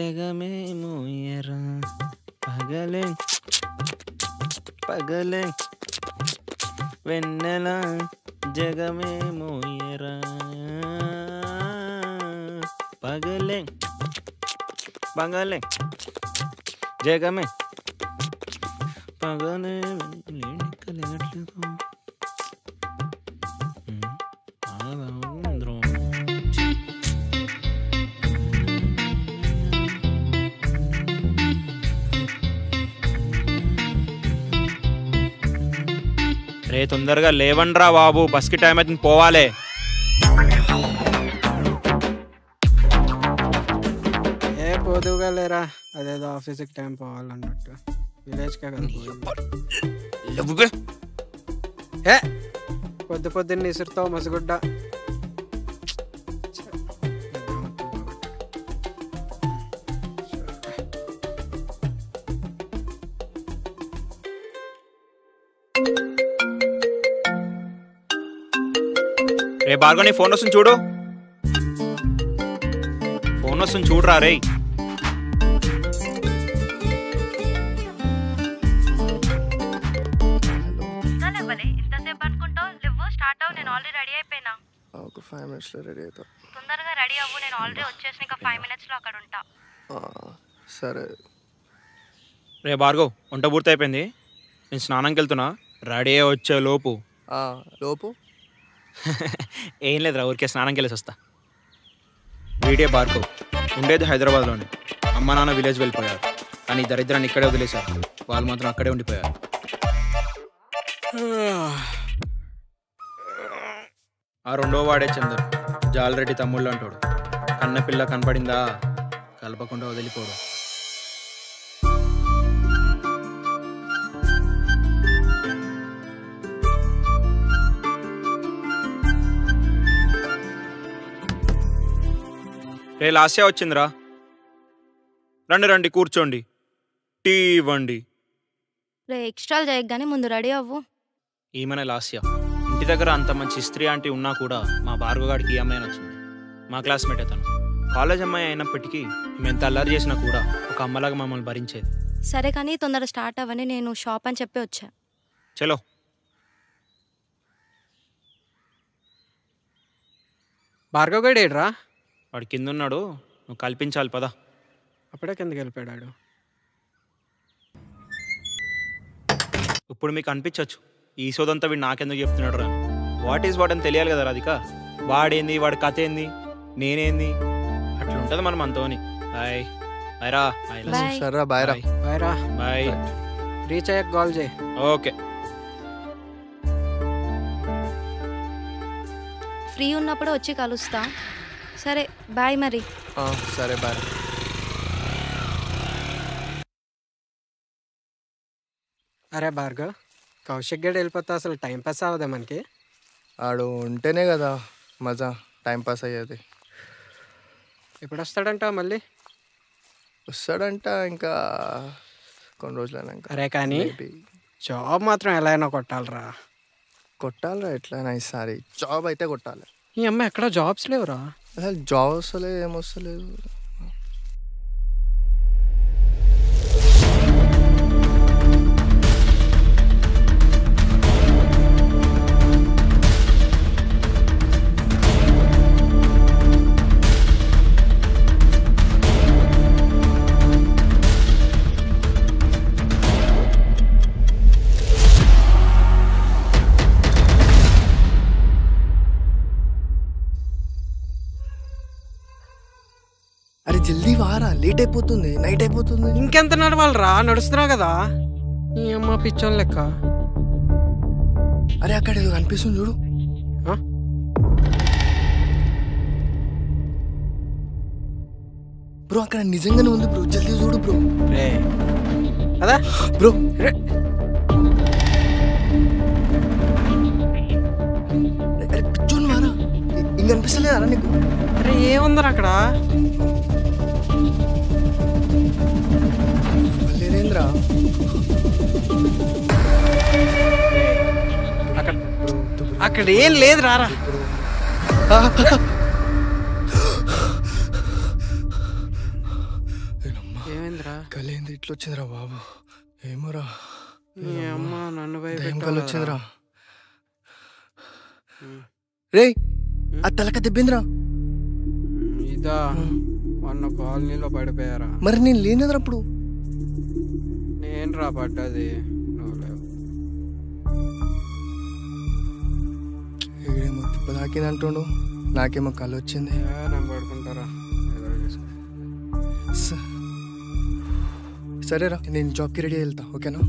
జగమే మోయరా పగలే పగలే వెన్నెల జగమే మోయరా పగలే పగలే జగమే పగలే లేట్లేదు రే తొందరగా లేవండ్రా బాబు, బస్కి టైం అవుతుంది, పోవాలి. ఏ పోదుగా లేరా, అదేదో ఆఫీస్కి టైం పోవాలన్నట్టు. విలేజ్కే కదా ఏ పొద్దున్నే ఇసురుతావు మసిగుడ్డ. రే భార్గవ్, నీ ఫోన్ వస్తుంది చూడు, ఫోన్ వస్తుంది చూడరా రే. ఇంతసేపు అనుకుంటావు, లివ్వు స్టార్ట్ అవ్వు, నేను ఆల్రెడీ రెడీ అయిపోయినా. ఒక 5 minutes లో రెడీ అవుతా. తొందరగా రెడీ అవ్వు, నేను ఆల్రెడీ వచ్చేసి ఇంకా 5 minutes లో అక్కడ ఉంటా. సరే. రే భార్గవ్, వంట పూర్తి అయిపోయింది, నేను స్నానంకి వెళ్తున్నా, రెడీ వచ్చే లోపు ఏం లేదురా, ఊరికే స్నానంకి వెళ్ళేసి వస్తా. వీడియో భార్గవ్ ఉండేది హైదరాబాద్లోనే, అమ్మ నాన్న విలేజ్ వెళ్ళిపోయారు, కానీ దరిద్రాన్ని ఇక్కడే వదిలేశారు, వాళ్ళు మాత్రం అక్కడే ఉండిపోయారు. ఆ రెండో వాడే చందర్, జాలరెడ్డి తమ్ముళ్ళు అంటాడు, కన్నపిల్ల కనపడిందా కలపకుండా వదిలిపోడు. రే లాస్యా వచ్చిందిరా, రండి రండి కూర్చోండి, టీ ఇవ్వండి. రే ఎక్స్ట్రాలు చేయగానే ముందు రెడీ అవ్వు. ఈమెనే లాస్యా, ఇంటి దగ్గర అంత మంచి స్త్రీ ఆంటీ ఉన్నా కూడా మా భార్గవ్ గారికి ఈ అమ్మాయి నచ్చింది. మా క్లాస్మేట్ అతను, కాలేజ్ అమ్మాయి అయినప్పటికీ మేము ఎంత అల్లరి చేసినా కూడా ఒక అమ్మలాగా మమ్మల్ని భరించేది. సరే కానీ తొందర స్టార్ట్ అవ్వని, నేను షాప్ అని చెప్పి వచ్చా. చలో. భార్గవ్ గడు ఏడ్రా? వాడు కింద ఉన్నాడు, నువ్వు కల్పించాలి పదా. అప్పుడే కిందకి వెళ్ళిపోయాడు. ఇప్పుడు మీకు అనిపించవచ్చు ఈ సోదంతా వీడు నాకెందుకు చెప్తున్నాడు రా, వాట్ ఈజ్ వాట్ అని తెలియాలి కదా రాధిక. వాడేంది, వాడి కథ ఏంది, నేనేంది, అట్లా ఉంటుంది మనం అంతోని. బాయ్ బాయ్ రా. సరే బాయ్ రా. బాయ్ రా. బాయ్. రీచ్ అయ్యాక కాల్ చేయి. ఓకే. ఫ్రీ ఉన్నప్పుడు వచ్చి కలుస్తా. సరే బాయ్ మరి. సరే బాయ్. అరే భార్గవ్, కౌశిక్ గడు వెళ్ళిపోతే అసలు టైం పాస్ అవ్వదా మనకి? ఆడు ఉంటేనే కదా మజా, టైం పాస్ అయ్యేది. ఎప్పుడు వస్తాడంట మళ్ళీ? వస్తాడంట ఇంకా కొన్ని రోజులైనా. అరే కానీ జాబ్ మాత్రం ఎలా అయినా కొట్టాలరా. కొట్టాలరా ఎట్లయినా, ఈసారి జాబ్ అయితే కొట్టాలి. ఈ అమ్మాయి ఎక్కడ జాబ్స్ లేవురా. అసలు జాబ్ వస్తలేదు, ఏమొస్తలేదు. అరే జల్దీ వారా, లేట్ అయిపోతుంది, నైట్ అయిపోతుంది. ఇంకెంత నడవాలరా, నడుస్తున్నావు కదా. ఈ అమ్మ పిచ్చోన్ లెక్క. అరే అక్కడ ఏదో కనిపిస్తుంది చూడు. బ్రో అక్కడ నిజంగానే ఉంది బ్రో, జల్దీ చూడు బ్రో. రే అదా బ్రో. అరే పిచ్చోన్ వారా, ఇంక అనిపిస్తలేదా నీకు? అరే ఏముందరా అక్కడ? లేదేంద్రా అక్కడ ఏం లేదు, రారా. ఏమైందిరా? కలింది ఇట్లా వచ్చిందిరా బాబు. ఏమోరా, నీ అమ్మ నన్ను దయ్యం భయపెట్టావు కళ్ళు కదరా. వచ్చిందిరా. రే ఆ తలక దెబ్బిందిరా. ఇదా మొన్న కాలనీలో పడిపోయారా? మరి నేను లేనిదిరా అప్పుడు. నేను రా పడ్డది, నువ్వు లేవు. ఏడేమో తిప్ప తాకింది అంటుండు, నాకేమో కళ్ళు వచ్చింది. నేను పడుకుంటారా? ఏదో చేసుకో. సరేరా, నేను జాబ్కి రెడీ వెళ్తా, ఓకేనా?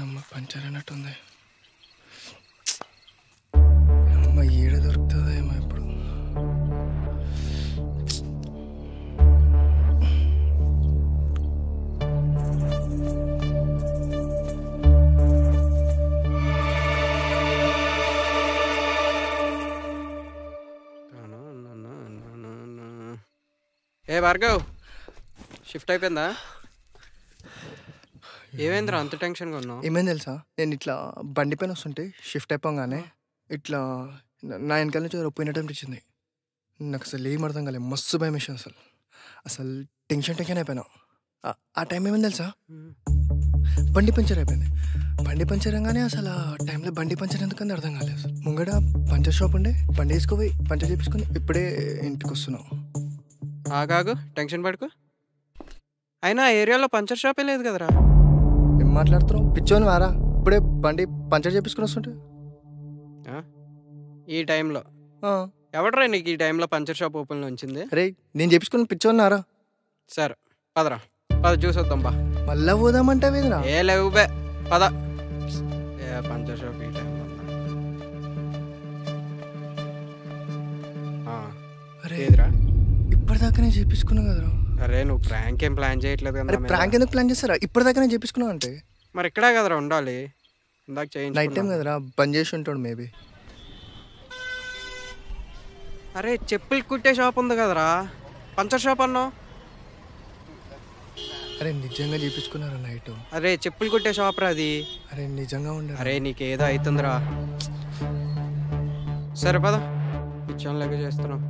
అమ్మ పంచర్ అన్నట్టుంది. అమ్మ ఏడ దొరుకుతుందో ఏమో ఇప్పుడు. ఏ భార్గవ్, షిఫ్ట్ అయిపోయిందా? ఏమైందిరా అంత టెన్షన్గా ఉన్నావు? ఏమైంది తెలుసా, నేను ఇట్లా బండి పైన వస్తుంటే షిఫ్ట్ అయిపోగానే ఇట్లా నా వెనకాల నుంచి పోయినట్టు అనిపించింది. నాకు అసలు ఏం అర్థం కాలేదు, మస్తు భయం వేసింది. అసలు టెన్షన్ అయిపోయినా. ఆ టైం ఏమైంది తెలుసా, బండి పంచర్ అయిపోయింది. బండి పంచర్ అనగానే అసలు ఆ టైంలో బండి పంచర్ ఎందుకని అర్థం కాలేదు. అసలు ముంగడ పంచర్ షాప్ ఉండే, బండి వేసుకోపోయి పంచర్ చేపించుకొని ఇప్పుడే ఇంటికి వస్తున్నావు. ఆగాగు, టెన్షన్ పడుకో. అయినా ఆ ఏరియాలో పంచర్ షాపే లేదు కదరా. ఏం మాట్లాడుతున్నావు, పిచ్చోని వారా? ఇప్పుడే బండి పంచర్ చేపించుకొని వస్తుంటే ఈ టైంలో ఎవడరా నీకు ఈ టైంలో పంచర్ షాప్ ఓపెన్లో ఉంచింది? అరే నేను చేపించుకుని పిచ్చోని వారా? సరే పదరా, పద చూసొద్దాం బా. మళ్ళా పోదామంటే వేదినా? ఏ లేవు బే, పద. ఏ పంచర్ షాప్ ఈ టైంలో ఏదిరా? ఇప్పటిదాకానే చేపించుకున్నావు కదరా. అరే నువ్వు ప్రాంక్ ఏం ప్లాన్ చేయట్లేదు అరే కదా. ప్రాంక్ ఎందుకు ప్లాన్ చేస్తారా? ఇప్పటిదాకానే చేపించుకున్నావు అంటే మరి ఇక్కడే కదరా ఉండాలి. ఇందాక నైట్ టైం చేయించుకున్నా. కదరా, బంద్ చేసి ఉంటాడు మేబీ. అరే చెప్పులు కుట్టే షాప్ ఉంది కదరా, పంచర్ షాప్ అన్నావు. అరే నిజంగా చేపించుకున్నారా నైట్? అరే చెప్పులు కుట్టే షాప్ రా అది. అరే నిజంగా ఉండే. అరే నీకేదో అవుతుందిరా. సరే పద, పిచ్చోన్ లెక్క చేస్తున్నావు.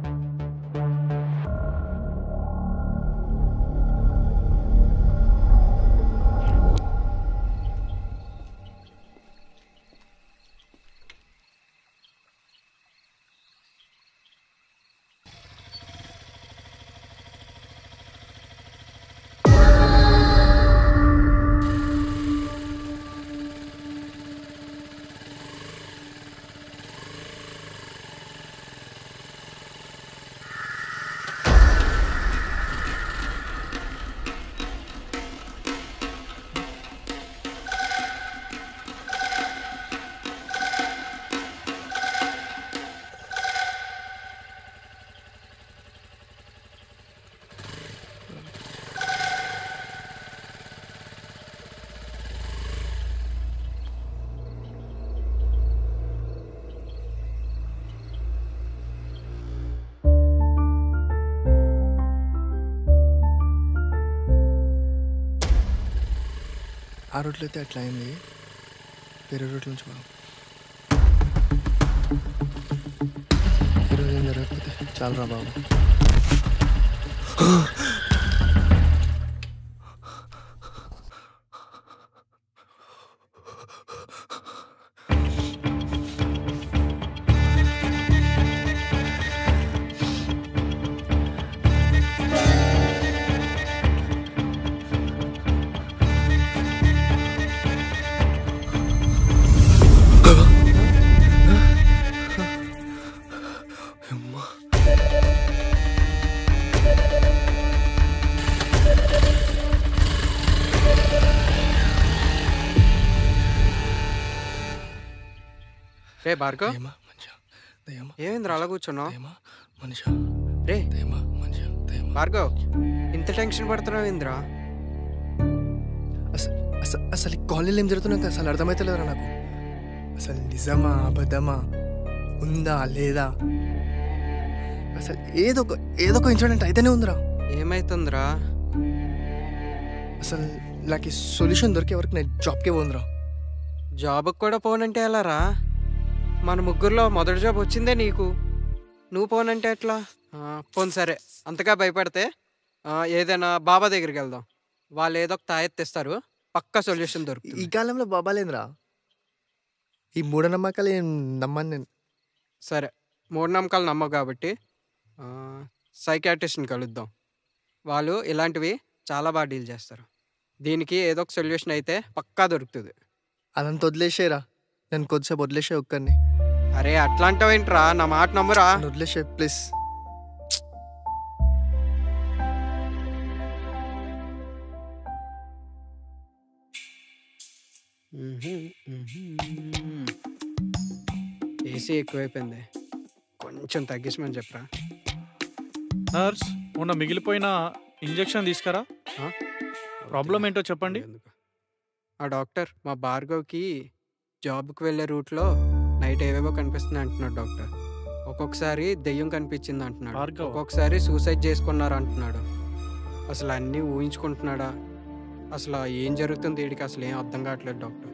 ఆ రోడ్లో అయితే అట్లా అయింది, వేరే రోడ్ల నుంచి మనం ఈరోజు ఏం జరగకపోతే చాలరా బాబు. రే భార్గవ్, దయ్యమా మనిషా, దయ్యమా ఏమైందిరా అలా కూర్చున్నావు? దయ్యమా మనిషా, రే దయ్యమా మనిషా, దయ్యమా. భార్గవ్, ఇంత టెన్షన్ పడుతున్నావు ఏందిరా? అసలు ఈ కాలనీలో ఏం జరుగుతున్నా అసలు అర్థమవుతలేదురా నాకు. అసలు నిజమా అబద్ధమా, ఉందా లేదా, అసలు ఏదో ఒక ఇన్సిడెంట్ అయితేనే ఉందిరా. ఏమైతుందిరా? అసలు నాకు ఈ సొల్యూషన్ దొరికే వరకు నేను జాబ్కే పోందిరా. జాబ్కి కూడా పోనంటే ఎలారా? మన ముగ్గురులో మొదటి జాబ్ వచ్చిందే నీకు, నువ్వు పోనంటే ఎట్లా? పోను సరే, అంతగా భయపడితే ఏదైనా బాబా దగ్గరికి వెళ్దాం. వాళ్ళు ఏదో ఒక తాయెత్తిస్తారు, పక్కా సొల్యూషన్ ఈ దొరుకుతుంది. కాలంలో బాబాలేంద్రా, ఈ మూఢనమ్మకాలు ఏం నమ్మను నేను. సరే, మూఢనమ్మకాలు నమ్మవు కాబట్టి సైకాట్రిస్ట్ని కలుద్దాం. వాళ్ళు ఇలాంటివి చాలా బాగా డీల్ చేస్తారు. దీనికి ఏదో ఒక సొల్యూషన్ అయితే పక్కా దొరుకుతుంది. అదంతా వదిలేసేరా, నేను కొద్దిసేపు వదిలేసే ఒక్కరిని. అరే అట్లాంటివేంట్రా, నా మాట నమ్మురా. వదిలేసే ప్లీజ్. ఏసీ ఎక్కువైపోయింది, కొంచెం తగ్గించమని చెప్పరా. నర్స్, మొన్న మిగిలిపోయిన ఇంజెక్షన్ తీసుకురా. ప్రాబ్లం ఏంటో చెప్పండి. ఎందుకు? ఆ డాక్టర్ మా భార్గవ్కి జాబ్కి వెళ్ళే రూట్లో నైట్ ఏవేవో కనిపిస్తుంది అంటున్నాడు డాక్టర్. ఒక్కొక్కసారి దెయ్యం కనిపించింది అంటున్నాడు, భార్గవ్. ఒక్కొక్కసారి సూసైడ్ చేసుకున్నారు అంటున్నాడు. అసలు అన్నీ ఊహించుకుంటున్నాడా? అసలు ఏం జరుగుతుంది వీడికి అసలు ఏం అర్థం కావట్లేదు డాక్టర్.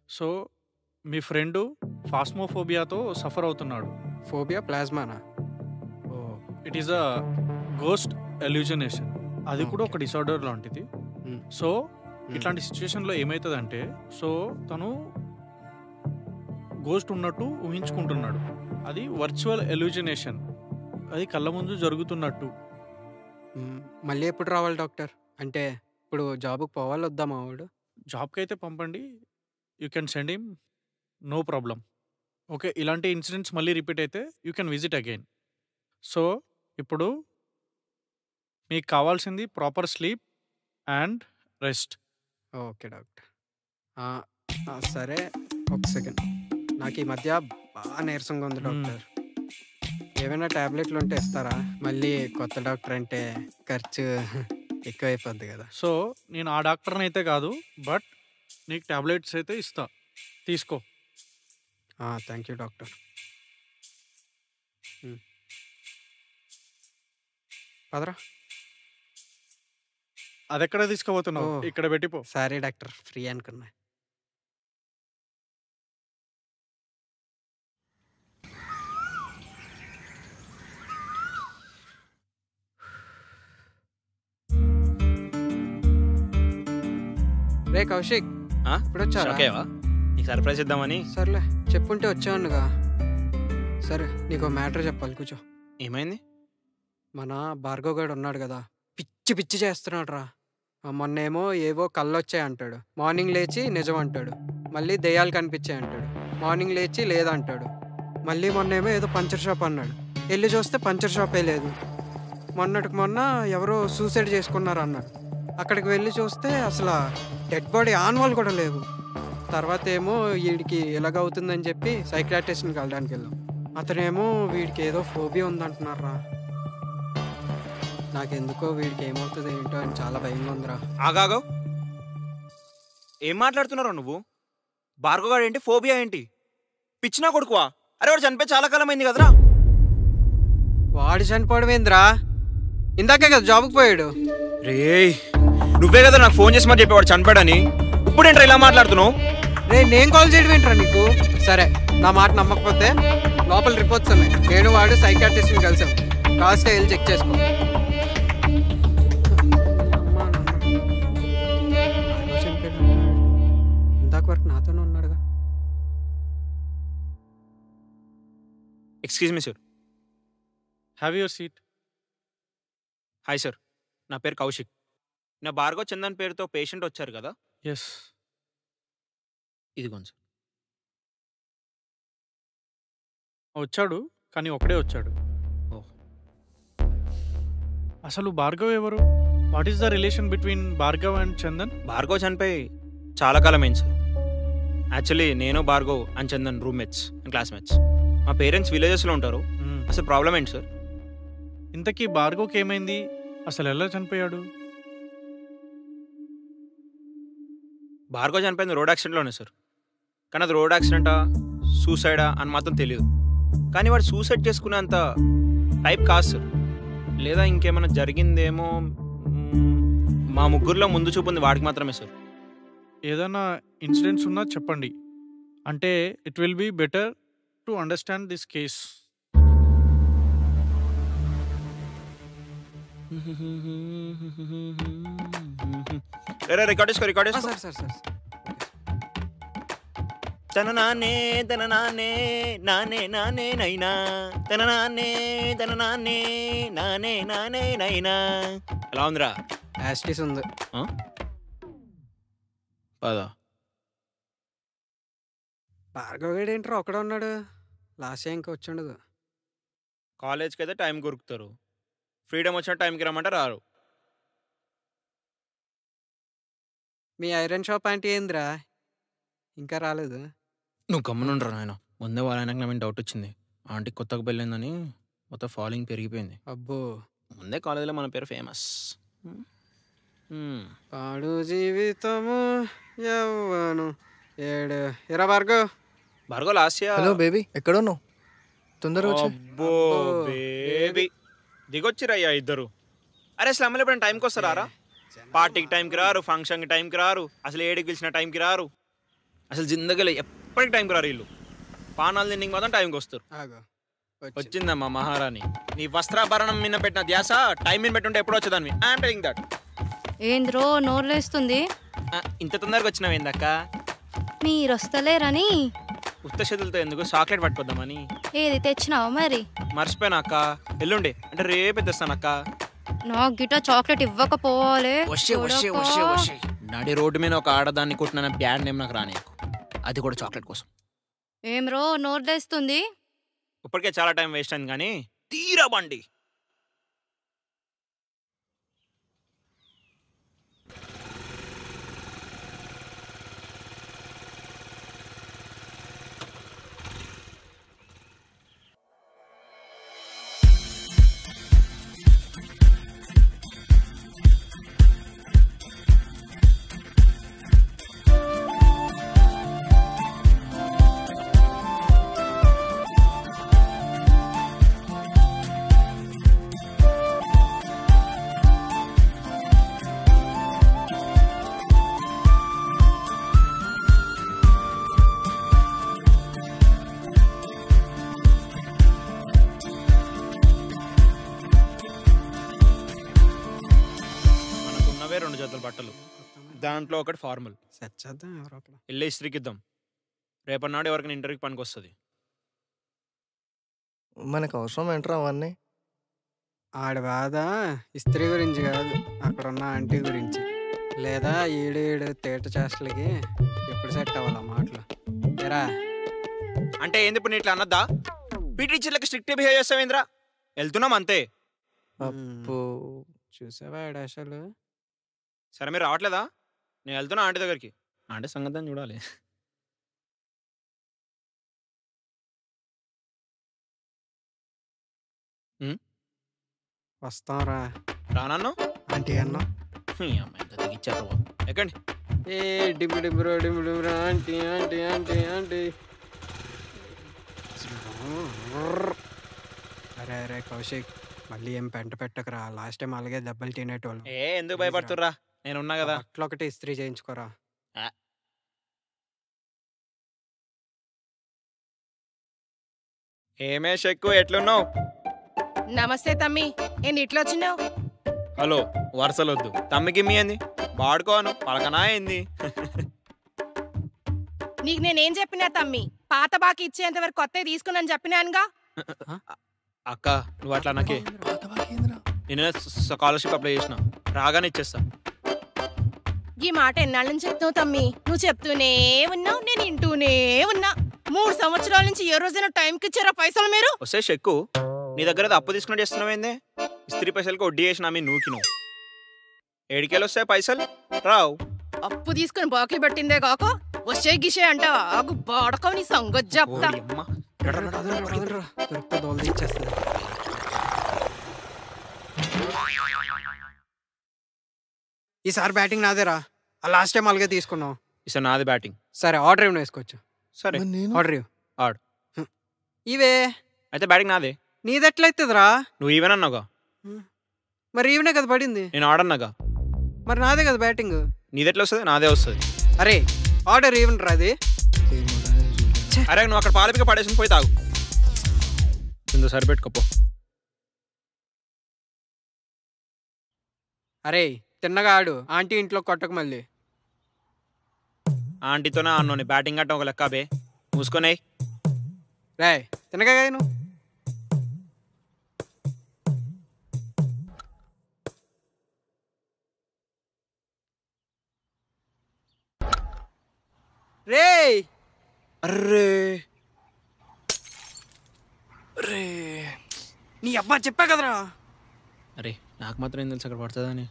సో మీ ఫ్రెండు ఫాస్మోఫోబియాతో సఫర్ అవుతున్నాడు. ఫోబియా ప్లాస్మానా? Oh, it is a ghost hallucination. అది కూడా ఒక డిసార్డర్ లాంటిది. సో ఇట్లాంటి సిచ్యువేషన్లో ఏమవుతుందంటే, సో తను గోస్ట్ ఉన్నట్టు ఊహించుకుంటున్నాడు. అది వర్చువల్ ఎల్యూజనేషన్, అది కళ్ళ ముందు జరుగుతున్నట్టు. మళ్ళీ ఎప్పుడు రావాలి డాక్టర్? అంటే ఇప్పుడు జాబ్కి పోవాలి వద్దా మా వాడు? జాబ్కి అయితే పంపండి, you can send him, no problem. Okay, ఇలాంటి ఇన్సిడెంట్స్ మళ్ళీ రిపీట్ అయితే you can visit again. So ఇప్పుడు మీకు కావాల్సింది proper sleep and rest. Okay doctor. సరే, ఒక సెకండ్. నాకు ఈ మధ్య బాగా నీరసంగా ఉంది డాక్టర్. ఏమైనా టాబ్లెట్లు ఉంటే ఇస్తారా? మళ్ళీ కొత్త డాక్టర్ అంటే ఖర్చు ఎక్కువైపోద్ది కదా. సో నేను ఆ డాక్టర్ని అయితే కాదు, బట్ నీకు టాబ్లెట్స్ అయితే ఇస్తా, తీసుకో. Thank you doctor. పదరా. అది ఎక్కడ తీసుకోబోతున్నావు? ఓ. ఇక్కడ పెట్టిపో. సరే డాక్టర్, ఫ్రీ అనుకున్నా. రే కౌశిక్, ఇప్పుడు వచ్చారా? ఓకేవా? నీకు సర్ప్రైజ్ ఇద్దామని. సర్లే, చెప్పుంటే వచ్చానుగా. సరే, నీకు మ్యాటర్ చెప్పాలి, కూర్చో. ఏమైంది? మన భార్గవ్ గారు ఉన్నాడు కదా, పిచ్చి పిచ్చి చేస్తున్నాడు రా. మొన్నేమో ఏవో కళ్ళు వచ్చాయి అంటాడు, మార్నింగ్ లేచి నిజం అంటాడు. మళ్ళీ దెయ్యాలు కనిపించాయి అంటాడు, మార్నింగ్ లేచి లేదంటాడు. మళ్ళీ మొన్నేమో ఏదో పంచర్ షాప్ అన్నాడు, వెళ్ళి చూస్తే పంచర్ షాపే లేదు. మొన్నటికి మొన్న ఎవరో సూసైడ్ చేసుకున్నారు అన్నాడు, అక్కడికి వెళ్ళి చూస్తే అసలు డెడ్ బాడీ ఆన్వాల్ కూడా లేవు. తర్వాత ఏమో వీడికి ఎలాగవుతుందని చెప్పి సైకియాట్రిస్ట్ని కలడానికి వెళ్ళాం. అతనేమో వీడికి ఏదో ఫోబియా ఉందంటున్నారా. నాకెందుకో వీడికి ఏమవుతుంది ఏంటో అని చాలా భయంగా ఉందిరా. ఆగాగో, ఏం మాట్లాడుతున్నావు నువ్వు? భార్గవ్ గారు ఏంటి, ఫోబియా ఏంటి? పిచ్చినా కొడుకువా? అరే వాడు చనిపోయి చాలా కాలం అయింది కదరా. వాడు చనిపోవడం ఏందిరా? ఇందాకే కదా జాబ్కి పోయాడు. రే, నువ్వే కదా నాకు ఫోన్ చేసి మరి చెప్పేవాడు చనిపోయాడని. ఇప్పుడేంట్రా ఇలా మాట్లాడుతున్నావు? రే, నేను కాల్ చేయడం ఏంట్రా నీకు? సరే, నా మాట నమ్మకపోతే లోపల రిపోర్ట్స్ ఉన్నాయి, నేను వాడు సైకాట్రిస్ట్ని కలిసాం, కాస్త వెళ్ళి చెక్ చేసుకో. ఇందాక వరకు నాతోనే ఉన్నాడుగా. Excuse me sir. Have your seat. Hi sir, నా పేరు కౌశిక్. నా భార్గవ్ చందన్ పేరుతో పేషెంట్ వచ్చారు కదా. ఎస్, ఇదిగోండి సార్. వచ్చాడు, కానీ ఒకడే వచ్చాడు. ఓ. అసలు భార్గవ్ ఎవరు? What is the relation between Bhargav and Chandan? Bhargav చనిపోయి చాలా కాలం అయింది సార్. యాక్చువల్లీ నేను Bhargav and Chandan roommates and classmates. మా పేరెంట్స్ విలేజెస్లో ఉంటారు. అసలు ప్రాబ్లం ఏంటి సార్? ఇంతకీ భార్గవ్కి ఏమైంది? అసలు ఎలా చనిపోయాడు? భార్గవ్ చనిపోయింది రోడ్ యాక్సిడెంట్లోనే సార్. కానీ అది రోడ్ యాక్సిడెంటా సూసైడా అని మాత్రం తెలియదు. కానీ వాడు సూసైడ్ చేసుకునేంత టైప్ కాదు సార్. లేదా ఇంకేమైనా జరిగిందేమో. మా ముగ్గురులో ముందు చూపు ఉంది వాడికి మాత్రమే సార్. ఏదైనా ఇన్సిడెంట్స్ ఉన్నా చెప్పండి, అంటే it will be better to understand this case. Record చేసుకో. సార్ సార్ సార్ తన నాన్నే తన నాన్నే నానే నానే నైనా తన నాన్నే నానే నైనా. ఎలా ఉందిరా? యాస్టిస్ ఉంది. పదా భార్గవ్ గడు ఏంట్రా ఒక్కడే ఉన్నాడు? లాస్ట్ ఇంకా వచ్చి ఉండదు. కాలేజ్కి అయితే టైం కొరుకుతారు, ఫ్రీడమ్ వచ్చిన టైంకి రమ్మంటే రారు. మీ ఐరన్ షాప్ ఆంటీ ఏందిరా ఇంకా రాలేదు? నువ్వు గమ్మునుండ్రా నాయన. ముందే వాళ్ళ ఆయనకు నా మీద డౌట్ వచ్చింది. ఆంటీ కొత్తగా పెళ్ళిందని మొత్తం ఫాలోయింగ్ పెరిగిపోయింది. అబ్బో, ముందే కాలేజీలో మన పేరు ఫేమస్. పాడు జీవితము యవ్వను ఏడు ఎరా Bhargav. Bhargav last year. Hello baby, ఎక్కడ ఉన్నావు? తొందరగా వచ్చి. అబ్బో బేబీ దిగొచ్చిరయ్యా ఇద్దరు. అరే అసలు అమ్మలు ఎప్పుడైనా టైంకి వస్తారా? పార్టీకి టైంకి రారు, ఫంక్షన్కి టైంకి రారు, అసలు ఏడికి పిలిచిన టైంకి రారు. అసలు జిందగీలో ఎప్పటికి టైంకి రారు వీళ్ళు. పానాలు తిండికి మాత్రం టైంకి వస్తారు. వచ్చిందమ్మా మహారాణి. నీ వస్త్రాభరణం మీద పెట్టిన ధ్యాస టైం మీద పెట్టుంటే ఎప్పుడు వచ్చేదాన్ని. I'm telling that. ఏంద్రో నోర్లేస్తుంది? ఇంత తొందరగా వచ్చినావు ఏందక్క? మీరు వస్తలేరని. ఉత్త చేతులతో ఎందుకు? చాక్లెట్ పట్టుకొద్దామని. ఏది తెచ్చినావు మరి? మర్చిపోయినా అక్క. ఎల్లుండి అంటే రేపే తెస్తానక్క. నాకు గిట చాక్లెట్ ఇవ్వకపోవాలి. నడి రోడ్డు మీద ఒక ఆడదాన్ని కొట్టిన బ్యాడ్ నేమ్ నాకు రాని, అది కూడా చాక్లెట్ కోసం. ఏం రో నోర్లేస్తుంది? ఇప్పటికే చాలా టైం వేస్ట్ అయింది కానీ తీరా బండి. రెండు జతల బట్టలు, దాంట్లో ఒకటి ఫార్మల్. సెట్ చేద్దాం ఎవరో ఒకరు. వెళ్ళి ఇస్త్రీకి ఇద్దాం. రేపటి నాడు ఎవరికైనా ఇంటర్వ్యూకి పనికి వస్తుంది. మనకు అవసరం ఏంట్రా అవన్నీ? ఆడ బాధ ఇస్త్రీ గురించి కాదు, అక్కడ ఉన్న ఆంటీ గురించి. లేదా ఈడేడు తేట చేష్టలకి ఎప్పుడు సెట్ అవ్వాలా మాటలు. ఎరా అంటే ఏంది ఇప్పుడు ఇట్లా అన్నద్దా? పీటీ టీచర్లకి స్ట్రిక్ట్ బిహేవ్ చేస్తావేంద్రా? వెళ్తున్నాం అంతే. అప్పు చూసావా అసలు? సరే మీరు రావట్లేదా? నేను వెళ్తున్నా ఆంటీ దగ్గరికి. ఆంటీ సంగతి చూడాలి. వస్తాంరా. రానన్ను ఆంటీ అన్నా అమ్మాయి తగ్గిచ్చారు. ఎక్కండి. ఏ డిమ్ము డిమ్మురో డిమ్ము డిమ్మురో ఆంటీ ఆంటీ ఆంటీ ఆంటీ. అరే అరే కౌశిక్, మళ్ళీ ఏం పెంట పెట్టకరా. లాస్ట్ టైం అలాగే దెబ్బలు తినేటోళ్ళు. ఎందుకు భయపడుతుర్రా? నేను ఉన్నా కదా. అట్లా ఒకటి ఇస్త్రీ చేయించుకోరా. ఏమే షెక్కు, ఎట్లున్నావు? నమస్తే తమ్మి, ఏంది ఇట్లా వచ్చినావు? హలో, వరుసలొద్దు. తమ్మికి మీ ఏంది? వాడుకోను పలకనా ఏంది? నీకు నేనేం చెప్పినా తమ్మి? పాత బాకి ఇచ్చేంత వరకు కొత్త తీసుకున్నాను చెప్పినానుగా. అక్క నువ్వు అట్లా నాకే. నేను స్కాలర్షిప్ అప్లై చేసిన, రాగానే ఇచ్చేస్తా. ఈ మాట ఎన్నాళ్ళ నుంచి చెప్తావు తమ్మి? నువ్వు చెప్తూనే ఉన్నావు, నేను వింటూనే ఉన్నా. 3 సంవత్సరాల నుంచి ఏ రోజైనా టైంకి ఇచ్చారా పైసలు మీరు? వస్తే షెక్కు, నీ దగ్గర అప్పు తీసుకున్నట్టు చేస్తున్నావేందే? ఇస్త్రీ పైసలకి వడ్డీ చేసిన మీ నూకి నువ్వు. ఏడికెళ్ళి వస్తాయి పైసలు రావు. అప్పు తీసుకుని బాకీ పెట్టిందే కాక వచ్చే గిషే అంటావా? ఆగు బాడకం నీ సంగతి చెప్తా. ఓడి అమ్మ. దొరికితే దోలు ఇచ్చేస్తుంది. ఈసారి బ్యాటింగ్ నాదేరా. లాస్ట్ టైం అలాగే తీసుకున్నావు. ఈసారి నాది బ్యాటింగ్. సరే ఆర్డర్ ఏమైనా వేసుకోవచ్చు. సరే మరి నేను ఆర్డర్ ఇవ్వు. ఆడు. ఇవే అయితే బ్యాటింగ్ నాదే. నీదెట్లయితుందిరా? నువ్వు ఈవెన్ అన్నావుగా. మరి ఈవెనే కదా పడింది. నేను ఆడన్నాగా. మరి నాదే కదా బ్యాటింగ్. నీదెట్లా వస్తుంది? నాదే వస్తుంది. అరే ఆర్డర్ ఈవెన్ రా అది. అరే నువ్వు అక్కడ పాలపిక పడేసి పోయి తాగు. కింద సరిపెట్టుకోపో. అరే తిన్నగా ఆడు. ఆంటీ ఇంట్లో కొట్టకు మళ్ళీ. ఆంటీతోనే ఆడినోని బ్యాటింగ్ అంటే ఒక లెక్క బే. మూసుకొని రే తిన్నగా నువ్వు. రే అర్రే రే నీ అబ్బా చెప్పా కదరా. అరే నాకు మాత్రం ఏం తెలుసు అక్కడ పడుతుందని.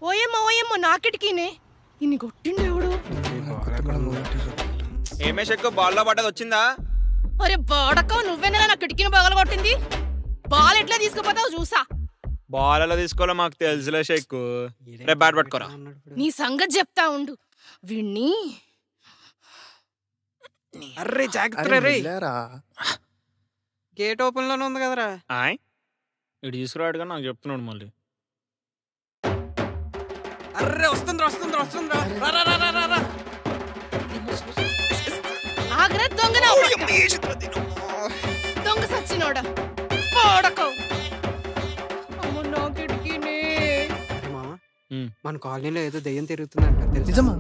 ఓయమ్మో నాకిటికీనే ఇన్ని కొట్టిండేవుడు. ఏమే చెక్కు బాల్లో పడ్డది వచ్చిందా? అరే బాడకం నువ్వేనా నా కిటికీని పగల కొట్టింది? బాల్ ఎట్లా తీసుకుపోతావు చూసా. బాల్ ఎలా తీసుకోవాలో మాకు తెలుసులే చెక్కు. రేపు బ్యాట్ పట్టుకోరా. నీ సంగతి చెప్తా ఉండు విన్ని. అర్రే జాగ్రత్త రే. వెళ్ళారా? గేట్ ఓపెన్ లోనే ఉంది కదరా. ఆయ్ ఇటు తీసుకురాడుగా నాకు చెప్తున్నాడు మళ్ళీ. అర్రే వస్తుందిరా. రా రా రా రా రా. ఆగ్రా దొంగ దొంగ సచ్చినోడా బాడకం. అమ్మో నా కిటికీనే. అరే మామ ఉమ్. మన కాలనీలో ఏదో దెయ్యం తిరుగుతుందంట తెలుసా? నిజమా?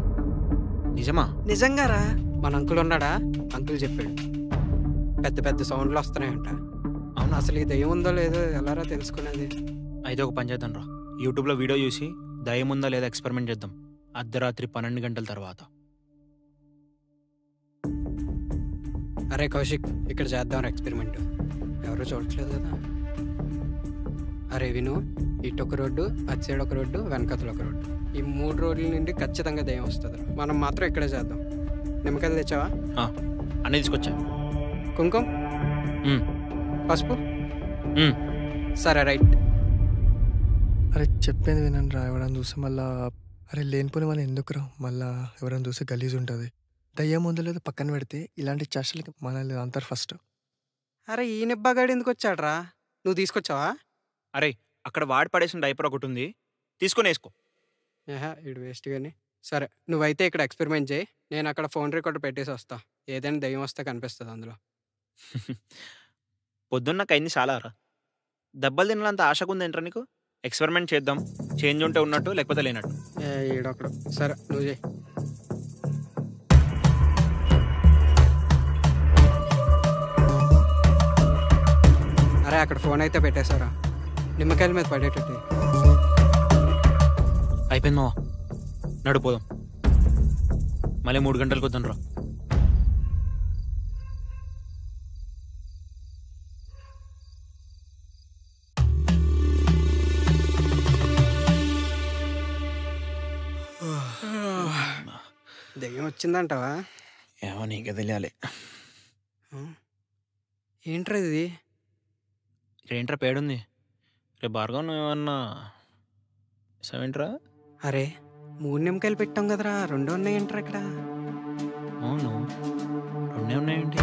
నిజమా? నిజంగారా. మన అంకుల్ ఉన్నాడా, అంకుల్ చెప్పాడు. పెద్ద పెద్ద సౌండ్లు వస్తున్నాయంట. అవును అసలు ఈ దెయ్యం ఉందో లేదో ఎలారా తెలుసుకునేది? అయితే ఒక పని చేద్దాం రా. యూట్యూబ్లో వీడియో చూసి దయ్యం ఉందా లేదా ఎక్స్పెరిమెంట్ చేద్దాం. అర్ధరాత్రి 12 గంటల తర్వాత. అరే కౌశిక్ ఇక్కడ చేద్దాం ఎక్స్పెరిమెంట్. ఎవరు చూడట్లేదు కదా. అరే విను, ఇటు ఒక రోడ్డు, అటు సైడ్ ఒక రోడ్డు, వెనకతలు ఒక రోడ్డు. ఈ 3 రోడ్ల నుండి ఖచ్చితంగా దెయ్యం వస్తుంది. మనం మాత్రం ఇక్కడే చేద్దాం. నిమ్మకాయలు తెచ్చావా? అన్నీ తీసుకొచ్చా. కుంకుమ, ఉమ్. పసుపు. ఉమ్. సరే రైట్. అరే చెప్పేది వినండి రా. ఎవరైనా చూస్తే మళ్ళా అరే లేనిపోని మనం ఎందుకురా మళ్ళా ఎవరైనా చూస్తే గలీజ్ ఉంటుంది. దయ్యం ముందు లేదు పక్కన పెడితే ఇలాంటి చేష్టలకి మనల్ని అంటారు ఫస్ట్. అరే ఈ నిబ్బాగాడు ఎందుకు వచ్చాడ్రా? నువ్వు తీసుకొచ్చావా? అరే అక్కడ వాడి పడేసిన డైపర్ ఒకటి ఉంది, తీసుకొని వేసుకో. ఏహా ఇడు వేస్ట్ కానీ. సరే నువ్వైతే ఇక్కడ ఎక్స్పెరిమెంట్ చేయి. నేను అక్కడ ఫోన్ రికార్డర్ పెట్టేసి వస్తా. ఏదైనా దయ్యం వస్తే కనిపిస్తుంది అందులో. పొద్దున్న కైంది చాలా రా. దెబ్బలు తినాలంత ఆశగా ఉంది ఏంట్రా నీకు? ఎక్స్పెరిమెంట్ చేద్దాం. చేంజ్ ఉంటే ఉన్నట్టు లేకపోతే లేనట్టు. ఈడొకడు. సరే నువ్వు చేయి. అరే అక్కడ ఫోన్ అయితే పెట్టేశారా? నిమ్మకాయల మీద పడేటట్టు. అయిపోయింది మావా, నడిపోదాం. మళ్ళీ 3 గంటలకు వద్దాం రా. దెయ్యం వచ్చిందంటావా? ఏమో నీకే తెలియాలి. ఏంట్రా ఇది? ఏంట్రా పేడుంది? రేపు భార్గవ్ నువ్వు ఏమన్నా సెవెంట్రా? అరే 3 నిమ్మకాయలు పెట్టాం కదరా, 2 ఉన్నాయంట్రా ఇక్కడ. అవును 2 ఉన్నాయేంటి?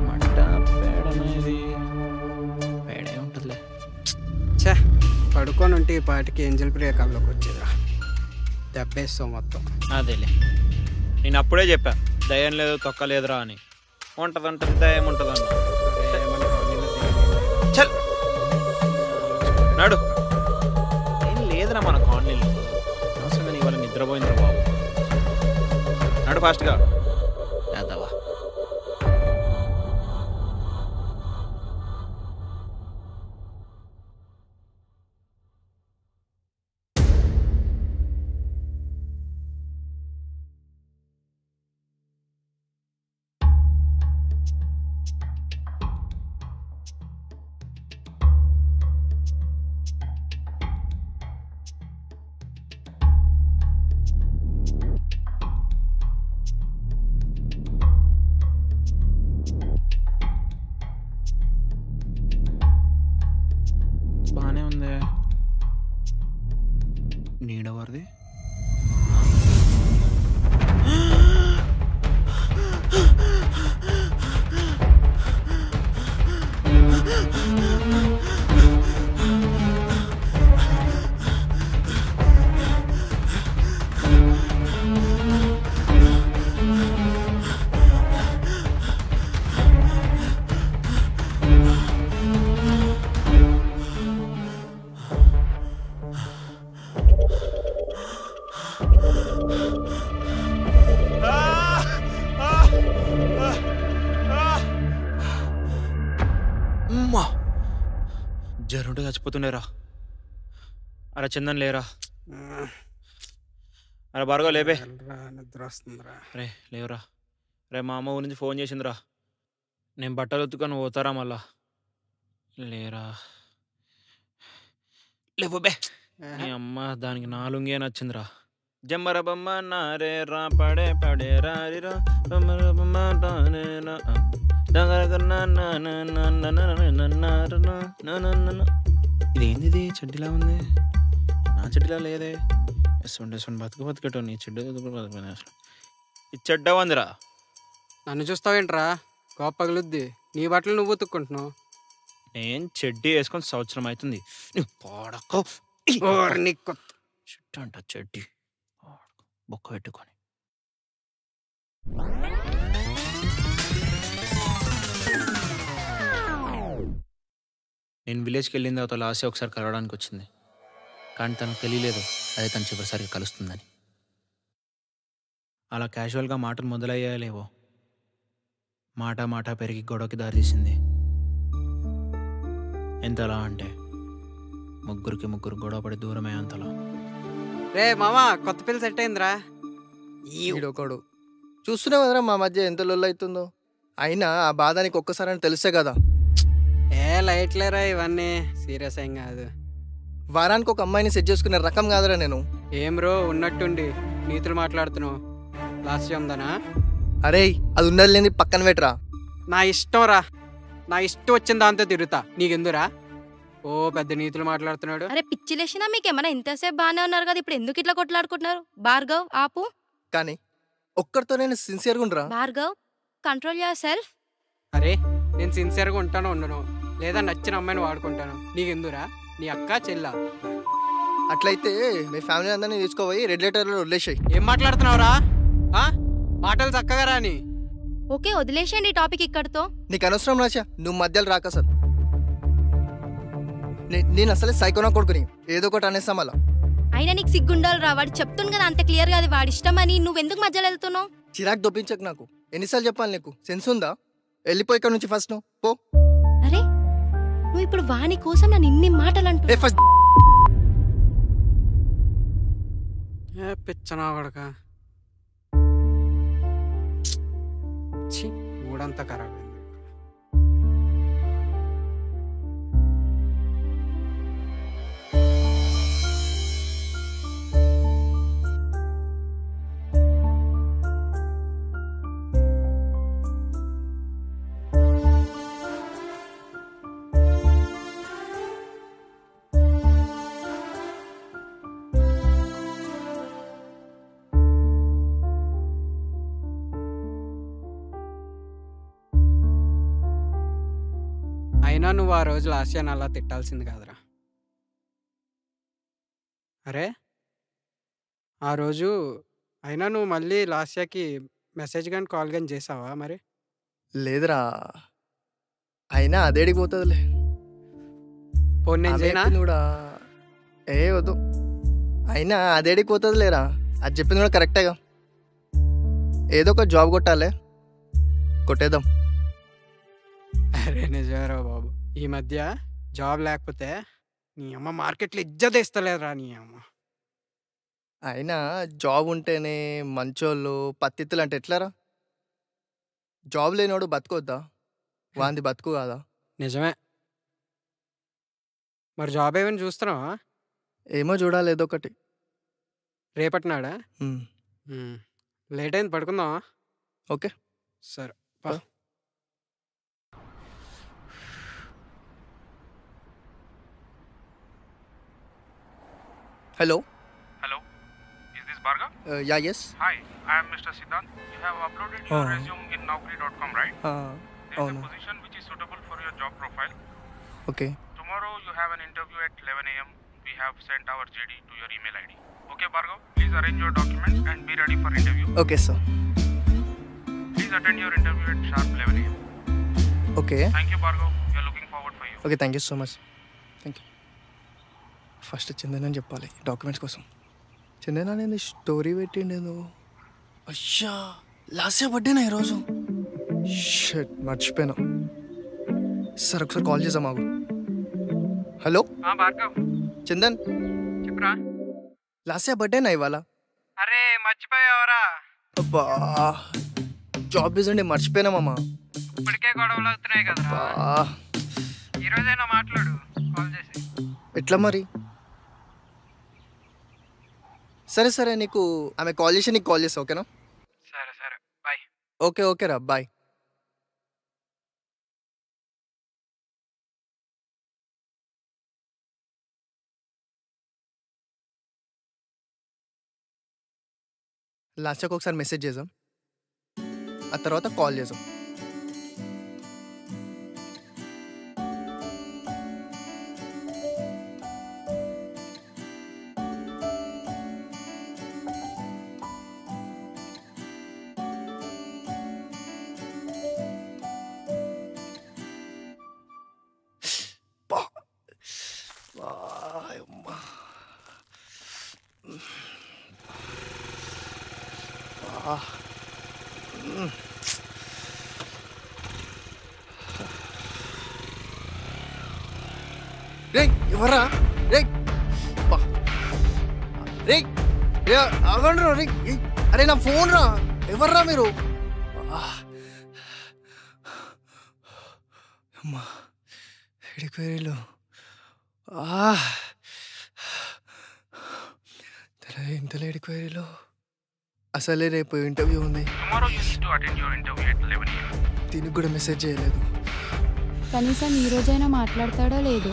మట్ట పేడ అనేది పేడే ఉంటుందిలే. ఛా పడుకొని ఉంటే ఈ పాటికి ఏంజల్ ప్రియ కల్లోకి వచ్చేదిరా. దెబ్బేస్తాం మొత్తం. అదేలే, నేను అప్పుడే చెప్పా దయ్యం లేదు తొక్క లేదురా అని. ఉంటుంది దయ్యం ఉంటుంది అన్న. చల్ నాడు. ఏం లేదురా మన కాలనీలో. అవసరంగా నీ వాళ్ళ నిద్రపోయిందిరా బాబు. నాడు ఫాస్ట్గా యాదవా. నీడవరిది జరుంటే చచ్చిపోతుండేరా. అరే చందన్ లేరా. అరే భార్గవ్ లేపే. నిద్ర వస్తుందిరా. రే లేవురా. రే మా అమ్మ ఊరి నుంచి ఫోన్ చేసిందిరా. నేను బట్టలు ఉతుకొని పోతారా మళ్ళా. లేరా లేవే. నీ అమ్మ దానికి నాలుగే నచ్చిందిరా. జమ్మర బొమ్మ నారే రా పడే పడే రారిరా బొమ్మర బొమ్మ నారే రా ఇదేంది ఇది చెడ్డిలా ఉంది. నా చెడ్డిలా లేదే. ఎస్వండి బతుకటో నీ చెడ్డ అసలు ఇది చెడ్డ ఉందిరా. నన్ను చూస్తావేంట్రా కోప పగులుద్ది. నీ బట్టలు నువ్వు ఉతుక్కుంటున్నావు. నేను చెడ్డీ వేసుకొని సంవత్సరం అవుతుంది. నీ పాడక చెట్టు అంట చెడ్డీ బొక్క పెట్టుకొని. నేను విలేజ్కి వెళ్ళిన తర్వాత లాస్ట్ ఒకసారి కలవడానికి వచ్చింది. కానీ తనకు తెలియలేదు అదే తను చివరిసారిగా కలుస్తుందని. అలా క్యాజువల్గా మాటలు మొదలయ్యాలేవో మాట మాట పెరిగి గొడవకి దారితీసింది. ఎంతలా అంటే ముగ్గురు గొడవ పడి దూరమే అంతలా. రే మామా కొత్త పిల్ల సెట్ అయిందిరా. ఈడొకడు చూస్తున్నావు కదరా మా మధ్య ఎంత లొల్లు అవుతుందో. అయినా ఆ బాధ నీకు ఒక్కసారి అని తెలిసే కదా. ఏ లైట్లేరా ఇవన్నీ, సీరియస్ ఏం కాదు. వారానికి ఒక అమ్మాయిని సెట్ చేసుకునే రకం కాదురా నేను. ఏం రో ఉన్నట్టుండి నీతులు మాట్లాడుతున్నావు. లాస్ట్ ఉందనా? అరే అది ఉన్నది లేని పక్కన పెట్టరా. నా ఇష్టం రా, నా ఇష్టం వచ్చిన దాంతో తిరుగుతా. నీకెందురా ఓ పెద్ద నీతులు మాట్లాడుతున్నాడు. అరే పిచ్చిలేసినా మీకేమన్నా ఇంతసేపు బాగానే ఉన్నారు కదా, ఇప్పుడు ఎందుకు ఇట్లా కొట్లాడుకుంటున్నారు? భార్గవ్ ఆపు. కానీ ఒక్కరితో నేను సిన్సియర్గా ఉండరా. Bhargav control your self. అరే నేను సిన్సియర్గా ఉంటాను ఉండను, లేదా నచ్చిన అమ్మాయిని వాడుకుంటాను. నీకెందురా? నీ అక్క చెల్లా. అట్లయితే మీ ఫ్యామిలీ అందరినీ తీసుకోపోయి రెడ్ లెటర్లో వదిలేసాయి. ఏం మాట్లాడుతున్నావురా? మాటలు చక్కగా రాని. ఓకే వదిలేసేయండి ఈ టాపిక్ ఇక్కడితో. నీకు అనవసరం రాశా, నువ్వు మధ్యలో రాక సార్. నేను అసలే సైకోనా కొడుకుని ఏదో ఒకటి అనేస్తాం అలా. అయినా నీకు సిగ్గుండాలి రా, వాడు చెప్తుంది కదా అంత క్లియర్ గా అది వాడి ఇష్టమని. నువ్వెందుకు మధ్యలో వెళ్తున్నావు? చిరాకు దొప్పించకు నాకు. ఎన్నిసార్లు చెప్పాలి నీకు? సెన్స్ ఉందా? వెళ్ళిపోయి ఇక్కడ నుంచి ఫస్ట్ నువ్వు పో. అరే నువ్వు ఇప్పుడు వాని కోసం నన్ను ఇన్ని మాటలు అంటూ ఫస్ట్ పిచ్చనా కొడక. మూడంతా ఖరాబ్ అయింది. అయినా నువ్వు ఆ రోజు లాస్యాన్ని అలా తిట్టాల్సింది కాదురా. అరే ఆ రోజు అయినా నువ్వు మళ్ళీ లాస్యాకి మెసేజ్ కానీ కాల్ కానీ చేసావా మరి? లేదురా, అయినా అదేడికి పోతుందిలే. ఫోన్ నేను చేయనా? కూడా ఏ వద్దు. అయినా అదేడికి పోతుంది లేరా, అది చెప్పింది కూడా కరెక్టేగా. ఏదో ఒక జాబ్ కొట్టాలి, కొట్టేద్దాం. అరే నిజమేరా బాబు, ఈ మధ్య జాబ్ లేకపోతే నీ అమ్మ మార్కెట్లో ఇజ్జత్ ఇస్తలేదురా నీ అమ్మ. అయినా జాబ్ ఉంటేనే మంచోళ్ళు పత్తిత్తులు అంటే ఎట్లారా? జాబ్ లేనివాడు బతుకొద్దా? వాంది బతుకు కాదా? నిజమే. మరి జాబ్ ఏమైనా చూస్తున్నావా? ఏమో చూడాలి ఏదో ఒకటి. రేపటి నాడా? లేట్ అయింది, పడుకుందామా? ఓకే సరే. Hello yeah yes Hi, I am Mr. Siddhant. You have uploaded your resume in Naukri.com, right? There is a అవును position which is suitable for your job profile. Okay Tomorrow you have an interview at 11 a.m. We have sent our JD to your email ID. Okay, Bhargav, please arrange your documents and be ready for interview. Okay sir Please attend your interview at sharp 11 a.m. Okay Thank you, Bhargav. We are looking forward for you. Okay thank you so much thank you first Chandan అని చెప్పాలి documents కోసం చందన్ అనేది story పెట్టిండేదో అయ్యా last year బర్త్డేనా ఈరోజు shut మర్చిపోయాను sir ఒకసారి call చేద్దాం మాకు హలో భార్గవ్ చందన్ చెప్పురా. లాస్ట్ ఇయర్ బర్త్డేనా ఇవాళ అరే మర్చిపోయావరా? అబ్బా జాబ్ బిజీ మర్చిపోయినామమ్మా ఇప్పటికే గొడవలు అవుతున్నాయి కదరా. ఈ రోజైనా మాట్లాడు కాల్ చేసి. ఎట్లా మరి సరే సరే నీకు ఆమె కాల్ చేసి నీకు కాల్ చేస్తా ఓకేనా సరే సరే బాయ్. ఓకే ఓకే రా బాయ్ లాస్ట్కి ఒకసారి మెసేజ్ చేద్దాం ఆ తర్వాత కాల్ చేద్దాం రే ఎవర్రా రే రే రే ఆగండి రే అరే నా ఫోన్ రా ఎవర్రా మీరు అమ్మా ఎడిపోయారు ఇంతలో ఎడిపోయారు అసలే రేపు ఇంటర్వ్యూ ఉంది Tomorrow you need to attend your interview at 11 a.m. దీనికి కూడా మెసేజ్ చేయలేదు కనీసం ఈ రోజైనా మాట్లాడతాడో లేదో.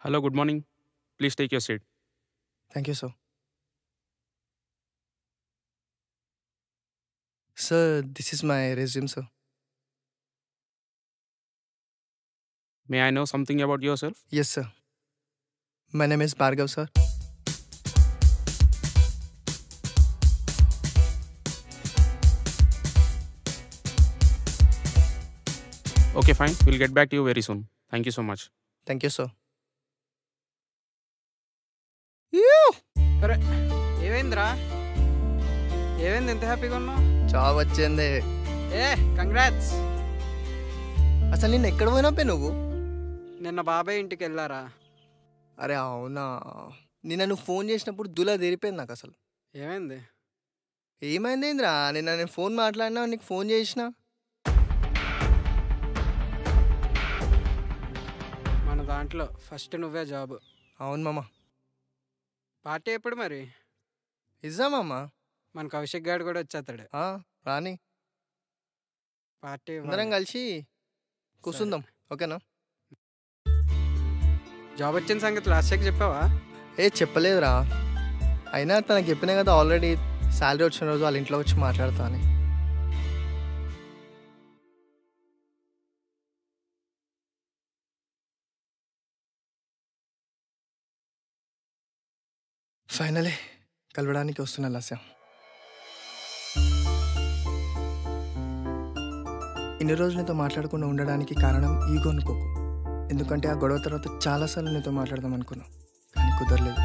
Hello, good morning. Please take your seat. Thank you sir sir this is my resume sir May I know something about yourself? Yes sir my name is Bhargav sir Okay, fine. We'll get back to you very soon. Thank you so much. Thank you sir అరే ఏమైందిరా? ఏమైంది ఎంత హ్యాపీగా ఉన్నావు? Job వచ్చింది ఏ congrats. అసలు నిన్న ఎక్కడ పోయినాపే నువ్వు నిన్న బాబాయ్ ఇంటికి వెళ్ళారా? అరే అవునా నిన్న నువ్వు ఫోన్ చేసినప్పుడు దులా తెరిపోయింది నాకు అసలు ఏమైంది? ఏమైంది ఏంద్రా నిన్న నేను ఫోన్ మాట్లాడినా నీకు ఫోన్ చేసిన మన దాంట్లో ఫస్ట్ నువ్వే జాబ్. అవును మామ పార్టీ ఎప్పుడు మరి? ఇద్దామమ్మా మన కౌశిక్ గారు కూడా వచ్చేస్తాడు. రాని పార్టీ అందరం కలిసి కూర్చుందాం ఓకేనా జాబ్ వచ్చిన సంగతి లాస్ట్ చెక్ చెప్పావా? చెప్పలేదురా అయినా తనకు చెప్పినా కదా ఆల్రెడీ శాలరీ వచ్చిన రోజు వాళ్ళ ఇంట్లో వచ్చి మాట్లాడతా అని ఫైనలీ కలవడానికి వస్తున్నా లాస్య ఇన్ని రోజులు నీతో మాట్లాడకుండా ఉండడానికి కారణం ఈగో అనుకోకు ఎందుకంటే ఆ గొడవ తర్వాత చాలాసార్లు నీతో మాట్లాడదాం అనుకున్నా కానీ కుదరలేదు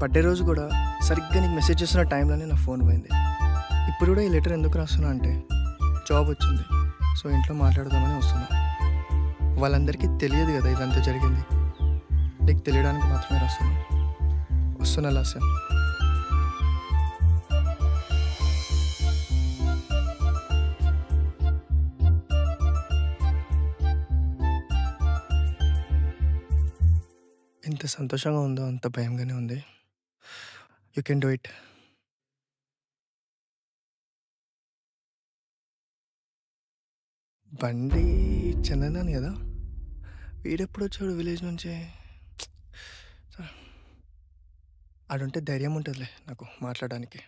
బర్త్డే రోజు కూడా సరిగ్గా నీకు మెసేజ్ చేస్తున్న టైంలోనే నా ఫోన్ పోయింది ఇప్పుడు కూడా ఈ లెటర్ ఎందుకు రాస్తున్నా అంటే జాబ్ వచ్చింది సో ఇంట్లో మాట్లాడదామని వస్తున్నా వాళ్ళందరికీ తెలియదు కదా ఇదంతా జరిగింది నీకు తెలియడానికి మాత్రమే రాస్తున్నా వస్తున్నా లాస్య ఎంత సంతోషంగా ఉందో అంత భయంగానే ఉంది. You can do it. బండి చందనాని కదా, వీడెప్పుడు వచ్చాడు విలేజ్ నుంచి? ఆడుంటే ధైర్యం ఉంటుందిలే నాకు మాట్లాడడానికి.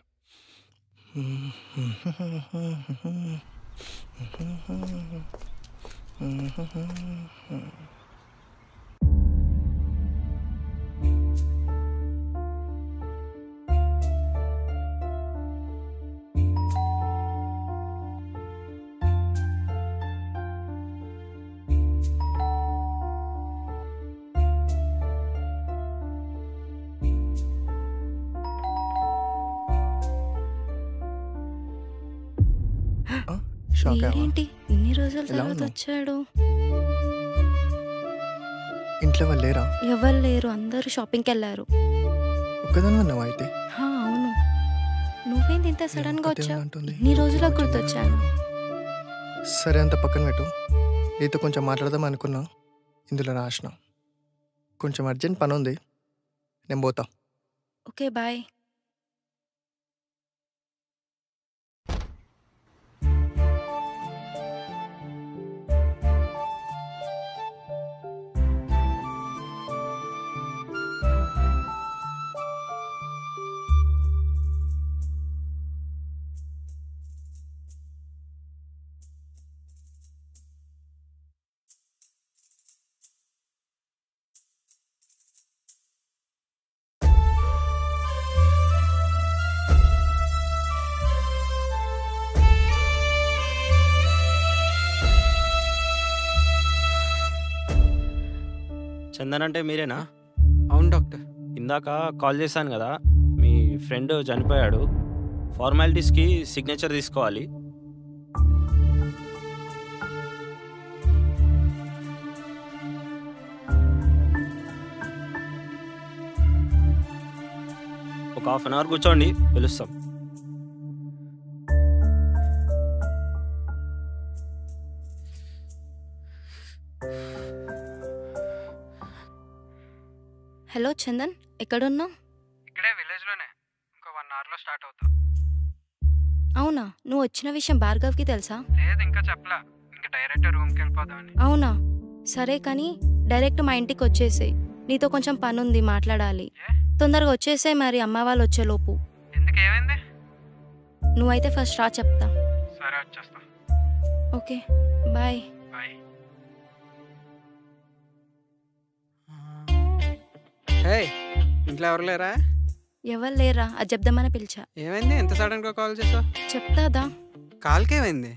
షాక్ అయ్యావా? ఏంటి ఇన్ని రోజుల ఎలా తర్వాత ఉన్నావు? వచ్చాడు? ఇంట్లో వాళ్ళు లేరా? ఎవరు లేరు, అందరూ షాపింగ్కి వెళ్ళారు. ఒక్కదాని ఉన్నావా అయితే? హా, అవును. నువ్వేంటి ఇంత సడన్ గా ఒక్కతే వచ్చావు? అంటుంది. ఇన్ని రోజులకు గుర్తొచ్చాను. సరే, అంత పక్కన పెట్టు. నీతో కొంచెం మాట్లాడదాం అనుకున్నా, ఇందులో రాసిన. కొంచెం అర్జెంట్ పని ఉంది, నేను పోతా. Okay, bye. చందన్ అంటే మీరేనా? అవును డాక్టర్. ఇందాక కాల్ చేశాను కదా, మీ ఫ్రెండ్ చనిపోయాడు. ఫార్మాలిటీస్కి సిగ్నేచర్ తీసుకోవాలి. ఒక హాఫ్ అన్ అవర్ కూర్చోండి, పిలుస్తాం. హలో చందన్, ఎక్కడున్నావు? ఇక్కడే విలేజ్లోనే, ఇంకో 1 అవర్లో స్టార్ట్ అవుతా. అవునా, నువ్వు వచ్చిన విషయం భార్గవ్కి తెలుసా? లేదు, ఇంకా చెప్పలా. ఇంకా డైరెక్ట్ రూమ్కి వెళ్ళిపోదామని. అవునా, సరే కానీ డైరెక్ట్ మా ఇంటికి వచ్చేసేయ్. నీతో కొంచెం పని ఉంది, మాట్లాడాలి. తొందరగా వచ్చేసేయ్ మరి, అమ్మ వాళ్ళు వచ్చేలోపు. ఎందుకు, ఏమైంది? నువ్వైతే ఫస్ట్ రా, చెప్తా. సరే, వచ్చేస్తా. Okay, bye. బాయ్. హే, ఇంట్లో ఎవరు లేరా? ఎవరు లేరా, అది చెప్దామని పిలిచా. ఏమైంది, ఎంత సడన్గా కాల్ చేసావు? చెప్తాదా? కాల్కేమైంది?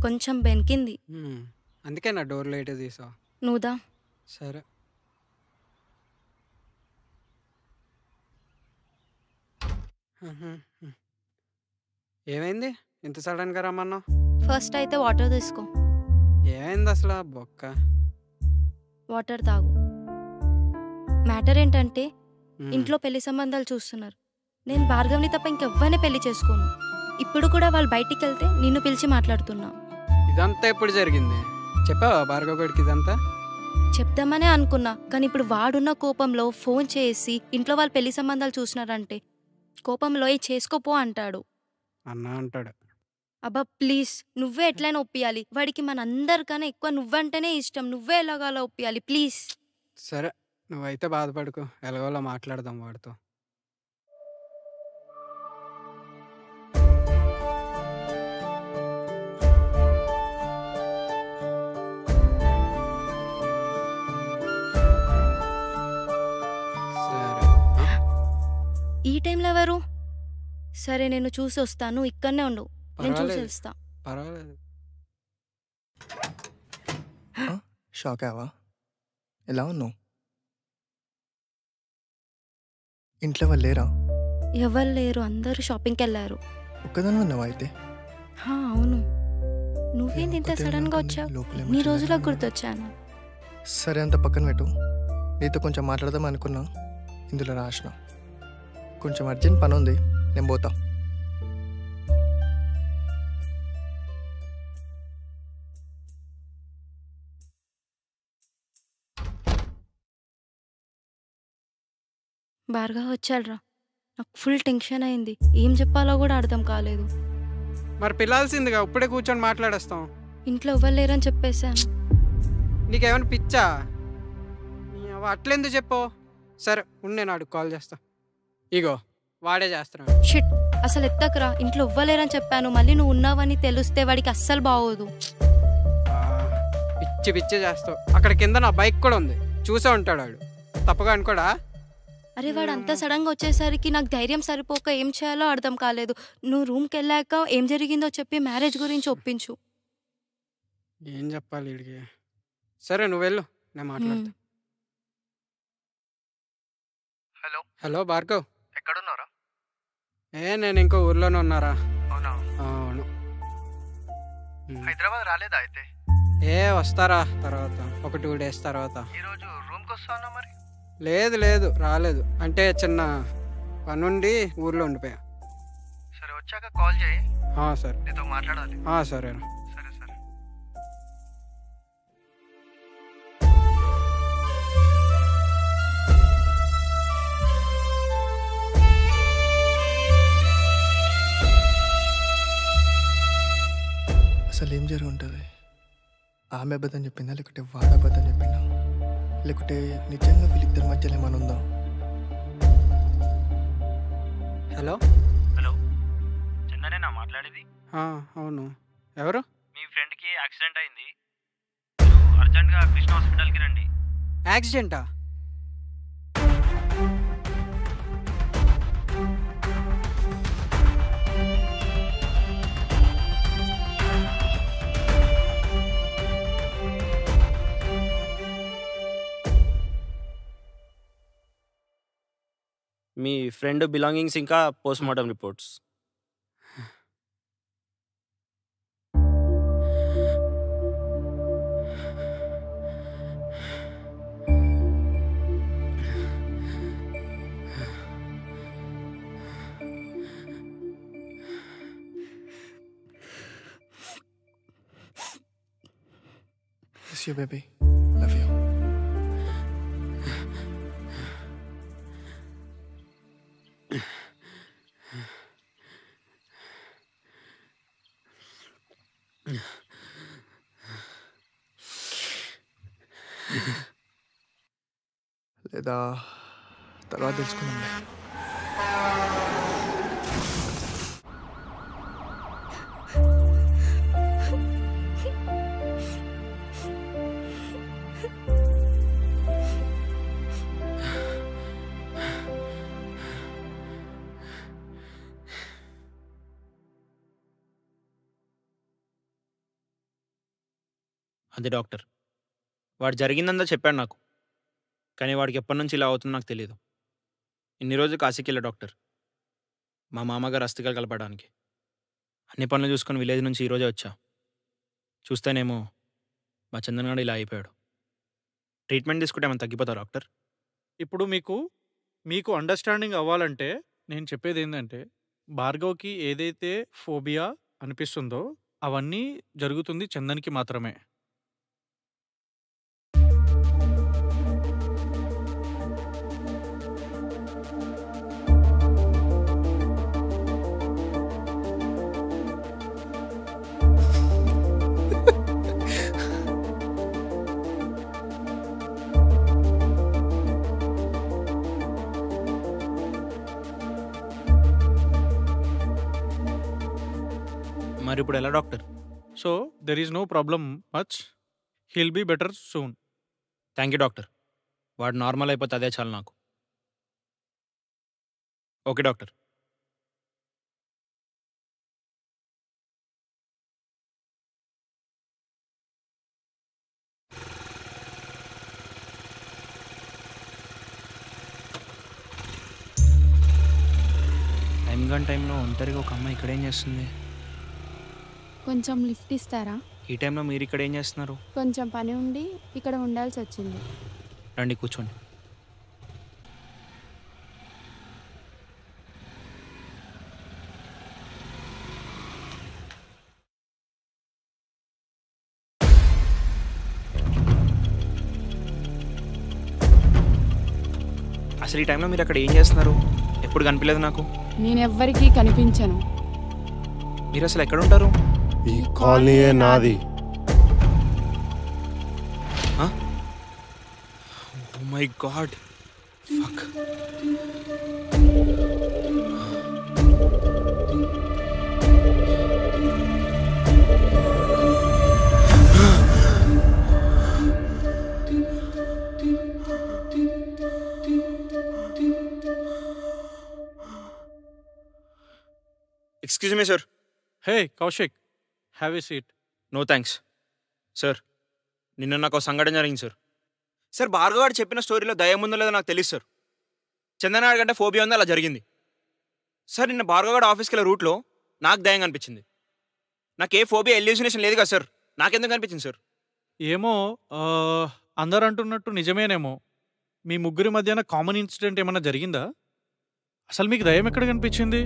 కొంచెం బెనికింది. అందుకే నా డోర్ లైట్ తీసావు. నువ్వుదా. సరే. ఏమైంది, ఇంత సడన్గా రమ్మన్నావు? ఫస్ట్ అయితే వాటర్ తీసుకో. ఏమైంది అసలు బొక్క? వాటర్ తాగు. మ్యాటర్ ఏంటంటే ఇంట్లో పెళ్లి సంబంధాలు చూస్తున్నారు. నేను భార్గవ్ని తప్ప ఇంకెవ్వరిని పెళ్లి చేసుకోను. ఇప్పుడు కూడా వాళ్ళు బయటికి వెళ్తే నిన్ను పిలిచి మాట్లాడుతున్నా. ఇదంతా ఎప్పుడు జరిగింది? చెప్పావా భార్గవ్ గడికి ఇదంతా? చెప్దామనే అనుకున్నా, కానీ ఇప్పుడు వాడున్న కోపంలో ఫోన్ చేసి ఇంట్లో వాళ్ళు పెళ్లి సంబంధాలు చూసినారంటే కోపంలో ఏ చేసుకోపో అంటాడు. అన్నా అంటాడు. అబ్బా ప్లీజ్, నువ్వే ఎట్లయినా ఒప్పియాలి. వాడికి మనందరికన్నా ఎక్కువ నువ్వంటేనే ఇష్టం. నువ్వే ఎలాగాలో ఒప్పియాలి ప్లీజ్. సరే, నువ్వైతే బాధపడుకో, ఎలాగోలా మాట్లాడదాం వాడితో. ఈ టైంలో ఎవరు? సరే, నేను చూసి వస్తాను, ఇక్కడనే ఉండు, నేను చూసి వస్తా. పర్వాలేదు. షాక్ అయ్యావా? ఎలా ఉన్నావు? ఇంట్లో వాళ్ళు లేరా? ఎవరు లేరు, అందరూ షాపింగ్కి వెళ్ళారు. ఒక్కదాని ఉన్నావా అయితే? హా, అవును. నువ్వేంటి ఇంత సడన్గా వచ్చావు? నీ రోజులకు గుర్తొచ్చాను. సరే, అంత పక్కన పెట్టు. నీతో కొంచెం మాట్లాడదాం అనుకున్నా, ఇందులో రాసిన. కొంచెం అర్జెంట్ పని ఉంది, నేను పోతా. భార్గవ్ వచ్చాడురా. నాకు ఫుల్ టెన్షన్ అయింది. ఏం చెప్పాలో కూడా అర్థం కాలేదు. మరి పిలాల్సిందిగా ఇప్పుడే కూర్చొని మాట్లాడేస్తాం. ఇంట్లో ఎవ్వరు లేరని చెప్పేశాను. నీకేమైనా పిచ్చా? అట్లెందుకు చెప్పు. సరే ఉండే నాడు కాల్ చేస్తా. ఇగో వాడే చేస్తున్నాడు. షిట్, అసలు ఎత్తకరా. ఇంట్లో ఎవ్వలేరని చెప్పాను. మళ్ళీ నువ్వు ఉన్నావని తెలిస్తే వాడికి అస్సలు బాగోదు. పిచ్చి పిచ్చి చేస్తావు. అక్కడ కింద నా బైక్ కూడా ఉంది, చూసే ఉంటాడు వాడు. తప్పగా అనుకోడా? అరే వాడు అంతా సడన్గా వచ్చేసరికి నాకు ధైర్యం సరిపోక ఏం చేయాలో అర్థం కాలేదు. నువ్వు రూమ్కి వెళ్ళాక ఏం జరిగిందో చెప్పి మ్యారేజ్ గురించి ఒప్పించు. ఏం చెప్పాలి వీడికి? సరే నువ్వు వెళ్ళు, నేను మాట్లాడతా. హలో హలో భార్గవ్, ఎక్కడున్నారా? నేను ఇంకో ఊర్లోనే ఉన్నారా? అవునా? అవును. హైదరాబాద్ రాలేదా అయితే? వస్తారా తర్వాత, ఒక 2 days తర్వాత. ఈరోజు రూమ్కి వస్తానా మరి? లేదు రాలేదు. అంటే చిన్న పనుండి ఊర్లో ఉండిపోయా. సరే వచ్చాక కాల్ చేయి. సరే నీతో మాట్లాడాలి. సరే. సరే. అసలు ఏం జరిగి ఉంటుంది? ఆమె అబద్ధం చెప్పిందా, లేకుంటే వాడు అబద్ధం చెప్పిందా, లేకుంటే నిజంగా వీళ్ళిద్దరి మధ్యలో ఏమైనా ఉందా? హలో చందనేనా మాట్లాడేది? అవును. ఎవరు? మీ ఫ్రెండ్కి యాక్సిడెంట్ అయింది, అర్జెంట్గా కృష్ణ హాస్పిటల్కి రండి. యాక్సిడెంటా? మీ ఫ్రెండ్ బిలాంగింగ్స్ ఇంకా post mortem reports. Miss you, baby. Love you. లేదా తర్వాత తెలుసుకుందాంలే. అది డాక్టర్, వాడు జరిగిందంతా చెప్పాడు నాకు. కానీ వాడికి ఎప్పటి నుంచి ఇలా అవుతుందో నాకు తెలియదు. ఇన్ని రోజులు కాశీకి వెళ్ళా డాక్టర్, మా మామగారు అస్థికలు కలపడానికి. అన్ని పనులు చూసుకొని విలేజ్ నుంచి ఈరోజే వచ్చా. చూస్తేనేమో మా చందన్ గాడు ఇలా అయిపోయాడు. ట్రీట్మెంట్ తీసుకుంటే ఏమైనా తగ్గిపోతా డాక్టర్? ఇప్పుడు మీకు అండర్స్టాండింగ్ అవ్వాలంటే నేను చెప్పేది ఏంటంటే, భార్గవ్కి ఏదైతే ఫోబియా అనిపిస్తుందో అవన్నీ జరుగుతుంది చందన్కి మాత్రమే. మరి ఇప్పుడు ఎలా doctor? So there is no problem much, he'll be better soon. Thank you doctor. వాడు నార్మల్ అయిపోతే అదే చాలు నాకు. Okay doctor. టైంలో ఒంటరిగా ఒక అమ్మాయి ఇక్కడ ఏం చేస్తుంది? కొంచెం లిఫ్ట్ ఇస్తారా? ఈ టైంలో మీరు ఇక్కడ ఏం చేస్తున్నారు? కొంచెం పని ఉండి ఇక్కడ ఉండాల్సి వచ్చింది. రండి కూర్చోండి. అసలు ఈ టైంలో మీరు అక్కడ ఏం చేస్తున్నారు? ఎప్పుడు కనిపించలేదు నాకు. నేనెవ్వరికీ కనిపించను. మీరు అసలు ఎక్కడ ఉంటారు? ఈ కాలనీయే నాది. Oh my god, fuck. Excuse me sir. Hey Kaushik, have a seat. No thanks sir. నిన్న నాకు ఒక సంఘటన జరిగింది సార్. సార్ భార్గవ్ గారు చెప్పిన స్టోరీలో దయ్యం ఉందో లేదో నాకు తెలియదు సార్. చందనాడు కంటే ఫోబియా ఉందో అలా జరిగింది సార్. నిన్న భార్గవ్ గారు ఆఫీస్కి వెళ్ళే రూట్లో నాకు దయ్యం కనిపించింది. నాకు ఏ ఫోబియా ఎల్యూసినేషన్ లేదు కదా సార్. నాకెందుకు కనిపించింది సార్? ఏమో అందరు అంటున్నట్టు నిజమేనేమో. మీ ముగ్గురి మధ్యన కామన్ ఇన్సిడెంట్ ఏమన్నా జరిగిందా? అసలు మీకు దయ్యం ఎక్కడ కనిపించింది?